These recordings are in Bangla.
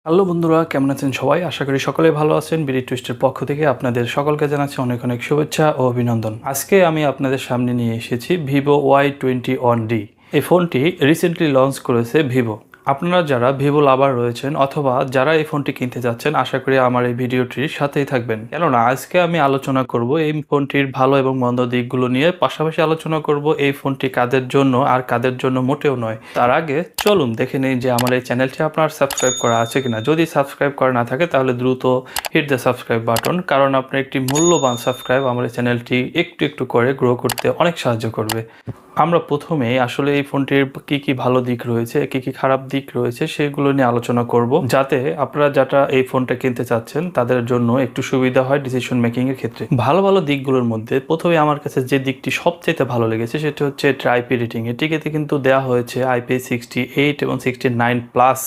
হ্যালো বন্ধুরা, কেমন আছেন সবাই? আশা করি সকলেই ভালো আছেন। বিডি টুইস্টের পক্ষ থেকে আপনাদের সকলকে জানাচ্ছি অনেক অনেক শুভেচ্ছা ও অভিনন্দন। আজকে আমি আপনাদের সামনে নিয়ে এসেছি ভিভো Y21D। এই ফোনটি রিসেন্টলি লঞ্চ করেছে ভিভো। আপনারা যারা ভিভো লাভার রয়েছেন অথবা যারা এই ফোনটি কিনতে যাচ্ছেন, আশা করি আমার এই ভিডিওটির সাথেই থাকবেন, কেননা আজকে আমি আলোচনা করব এই ফোনটির ভালো এবং মন্দ দিকগুলো নিয়ে। পাশাপাশি আলোচনা করব এই ফোনটি কাদের জন্য আর কাদের জন্য মোটেও নয়। তার আগে চলুন দেখে নিই যে আমার এই চ্যানেলটি আপনার সাবস্ক্রাইব করা আছে কিনা। যদি সাবস্ক্রাইব করা না থাকে তাহলে দ্রুত হিট দ্য সাবস্ক্রাইব বাটন, কারণ আপনার একটি মূল্যবান সাবস্ক্রাইব আমার এই চ্যানেলটি একটু একটু করে গ্রো করতে অনেক সাহায্য করবে। আমরা প্রথমে আসলে এই ফোনটির কি ভালো দিক রয়েছে, কি খারাপ দিক রয়েছে সেগুলো নিয়ে আলোচনা করব, যাতে আপনারা যারা এই ফোনটা কিনতে চাচ্ছেন তাদের জন্য একটু সুবিধা হয় ডিসিশন মেকিং এর ক্ষেত্রে। ভালো ভালো দিকগুলোর মধ্যে প্রথমে আমার কাছে যে দিকটি সবচেয়ে ভালো লেগেছে সেটা হচ্ছে আইপি রেটিং। এটিকে কিন্তু দেওয়া হয়েছে IP68 এবং 69+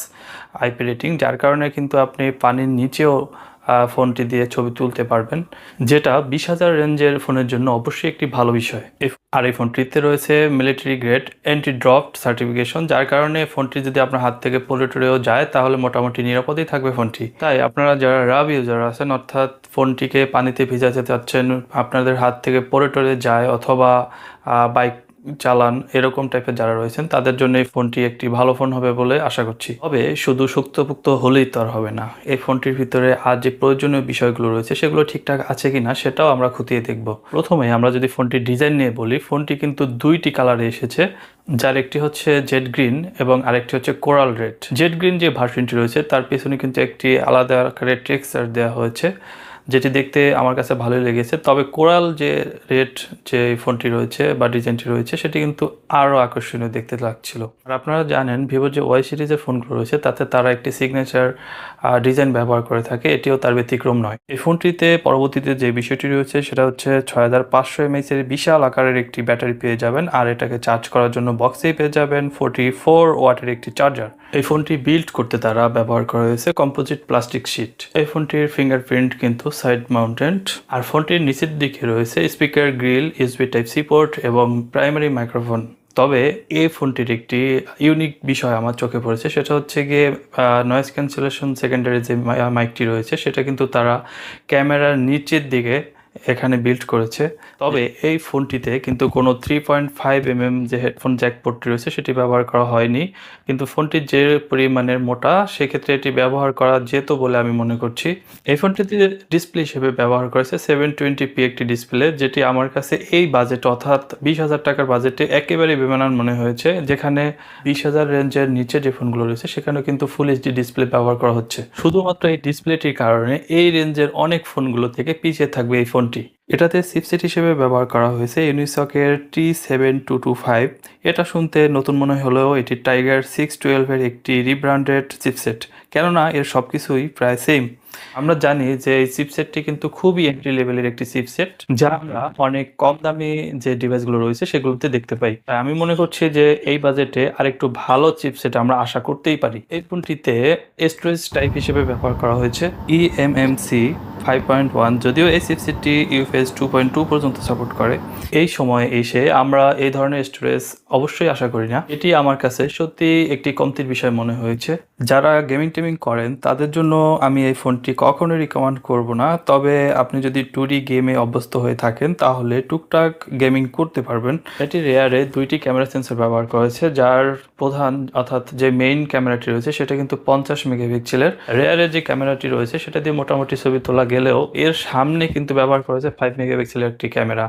আইপি রেটিং, যার কারণে কিন্তু আপনি পানির নিচেও ফোনটি দিয়ে ছবি তুলতে পারবেন, যেটা 20,000 রেঞ্জের ফোনের জন্য অবশ্যই একটি ভালো বিষয়। আর এই ফোনটিতে রয়েছে military grade anti drop certification, যার কারণে ফোনটি যদি আপনার হাত থেকে পড়ে টরেও যায় তাহলে মোটামুটি নিরাপদেই থাকবে ফোনটি। তাই আপনারা যারা রাব ইউজার আছেন, অর্থাৎ ফোনটিকে পানিতে ভিজাতে চাচ্ছেন, আপনাদের হাত থেকে পড়ে টরে যায় অথবা বাইক চালান এরকম টাইপের যারা রয়েছেন, তাদের জন্য এই ফোনটি একটি ভালো ফোন হবে বলে আশা করছি। তবে শুধু সুক্তপুক্ত হলেই তো আর হবে না, এই ফোনটির ভিতরে আর যে প্রয়োজনীয় বিষয়গুলো রয়েছে সেগুলো ঠিকঠাক আছে কিনা সেটাও আমরা খতিয়ে দেখব। প্রথমে আমরা যদি ফোনটির ডিজাইন নিয়ে বলি, ফোনটি কিন্তু দুইটি কালারে এসেছে, যার একটি হচ্ছে জেড গ্রিন এবং আরেকটি হচ্ছে কোরাল রেড। জেড গ্রিন যে ভার্সনটি রয়েছে তার পেছনে কিন্তু একটি আলাদা আকারের টেক্সচার দেওয়া হয়েছে, যেটি দেখতে আমার কাছে ভালোই লেগেছে। তবে কোরাল যে রেড যে ফোনটি রয়েছে বা ডিজাইনটি রয়েছে সেটি কিন্তু আরও আকর্ষণীয় দেখতে লাগছিল। আর আপনারা জানেন ভিভোর যে ওয়াই সিরিজের ফোনগুলো রয়েছে তাতে তারা একটি সিগনেচার ডিজাইন ব্যবহার করে থাকে, এটিও তার ব্যতিক্রম নয়। এই ফোনটিতে পরবর্তীতে যে বিষয়টি রয়েছে সেটা হচ্ছে 6500 mAh এর বিশাল আকারের একটি ব্যাটারি পেয়ে যাবেন, আর এটাকে চার্জ করার জন্য বক্সেই পেয়ে যাবেন 44 ওয়াটের একটি চার্জার। এই ফোনটি বিল্ড করতে তারা ব্যবহার করা হয়েছে কম্পোজিট প্লাস্টিক শিট। এই ফোনটির ফিঙ্গারপ্রিন্ট কিন্তু সাইড মাউন্টেড, আর ফোনটির নিচের দিকে রয়েছে speaker grill, USB type C port এবং প্রাইমারি মাইক্রোফোন। তবে এই ফোনটির একটি ইউনিক বিষয় আমার চোখে পড়েছে, সেটা হচ্ছে গিয়ে নয়েজ ক্যান্সেলেশন সেকেন্ডারি যে মাইকটি রয়েছে সেটা কিন্তু তারা ক্যামেরার নিচের দিকে এখানে বিল্ড করেছে। তবে এই ফোনটিতে কিন্তু কোনো 3.5 mm যে হেডফোন জ্যাক পোর্টটি রয়েছে সেটি ব্যবহার করা হয়নি, কিন্তু ফোনটির যে পরিমাণের মোটা সেক্ষেত্রে এটি ব্যবহার করা যেত বলে আমি মনে করছি। এই ফোনটিতে ডিসপ্লে হিসেবে ব্যবহার করেছে 720p একটি ডিসপ্লে, যেটি আমার কাছে এই বাজেটে অর্থাৎ 20,000 টাকার বাজেটে একেবারে বেমানান মনে হয়েছে। যেখানে 20,000 রেঞ্জের নিচে যে ফোনগুলো রয়েছে সেখানেও কিন্তু ফুল এইচডি ডিসপ্লে ব্যবহার করা হচ্ছে। শুধুমাত্র এই ডিসপ্লেটির কারণে এই রেঞ্জের অনেক ফোনগুলো থেকে পিছিয়ে থাকবে এই ফোনটি। এটাতে চিপসেট হিসেবে ব্যবহার করা হয়েছে ইউনিসকের T7225। এটা শুনতে নতুন মনে হলেও এটি টাইগার 612 এর একটি রিব্র্যান্ডেড চিপসেট, কেননা এর সব কিছুই প্রায় সেম। আমরা জানি যে এই চিপসেটটি কিন্তু খুবই এন্ট্রি লেভেলের একটি চিপসেট, যা আমরা অনেক কম দামি যে ডিভাইসগুলো রয়েছে সেগুলোতে দেখতে পাই। তাই আমি মনে করছি যে এই বাজেটে আরেকটু ভালো চিপসেট আমরা আশা করতেই পারি। এই ফোনটিতে স্টোরেজ টাইপ হিসেবে ব্যবহার করা হয়েছে eMMC 5.1, যদিও এই চিপসেটটি UFS 2.2 পর্যন্ত সাপোর্ট করে। এই সময়ে এসে আমরা এই ধরনের স্টোরেজ অবশ্যই আশা করি না। এটি আমার কাছে সত্যি একটি কমতির বিষয় মনে হয়েছে। যারা গেমিং টেমিং করেন তাদের জন্য আমি এই ফোনটি কখনোই রিকমেন্ড করব না। তবে আপনি যদি 2D গেমে অভ্যস্ত হয়ে থাকেন তাহলে টুকটাক গেমিং করতে পারবেন। এটি রেয়ারে 2টি ক্যামেরা সেন্সর ব্যবহার করেছে, যার প্রধান অর্থাৎ যে মেইন ক্যামেরাটি রয়েছে সেটা কিন্তু 50 মেগাপিক্সেলের। রেয়ারের যে ক্যামেরাটি রয়েছে সেটা দিয়ে মোটামুটি ছবি তোলা গেলেও এর সামনে কিন্তু ব্যবহার করেছে 5 মেগাপিক্সেলের একটি ক্যামেরা,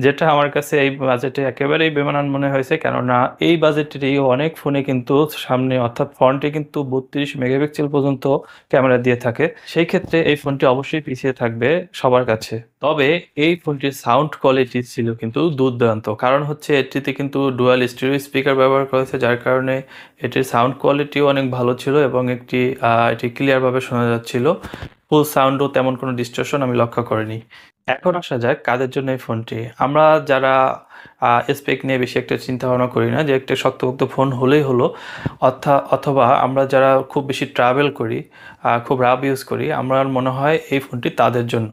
যেটা আমার কাছে এই বাজেটে একেবারেই বেমানান মনে হয়েছে। কেননা এই বাজেটেরই অনেক ফোনে কিন্তু সামনে অর্থাৎ ফ্রন্টে কিন্তু 32 মেগাপিক্সেল পর্যন্ত ক্যামেরা দিয়ে থাকে। সেই ক্ষেত্রে এই ফোনটি অবশ্যই পিছিয়ে থাকবে সবার কাছে। তবে এই ফোনটির সাউন্ড কোয়ালিটি ছিল কিন্তু দুর্দান্ত, কারণ হচ্ছে এটিতে কিন্তু ডুয়াল স্টিরিও স্পিকার ব্যবহার করেছে, যার কারণে এটির সাউন্ড কোয়ালিটিও অনেক ভালো ছিল এবং এটি ক্লিয়ারভাবে শোনা যাচ্ছিল। ফুল সাউন্ডও তেমন কোনো ডিস্টরশন আমি লক্ষ্য করিনি। এখন আসা যাক কাদের জন্য এই ফোনটি। আমরা যারা স্পেক নিয়ে বেশি একটা চিন্তা ভাবনা করি না, যে একটা শক্তপোক্ত ফোন হলেই হলো, অথবা আমরা যারা খুব বেশি ট্রাভেল করি, খুব রাফ ইউজ করি, আমার মনে হয় এই ফোনটি তাদের জন্য।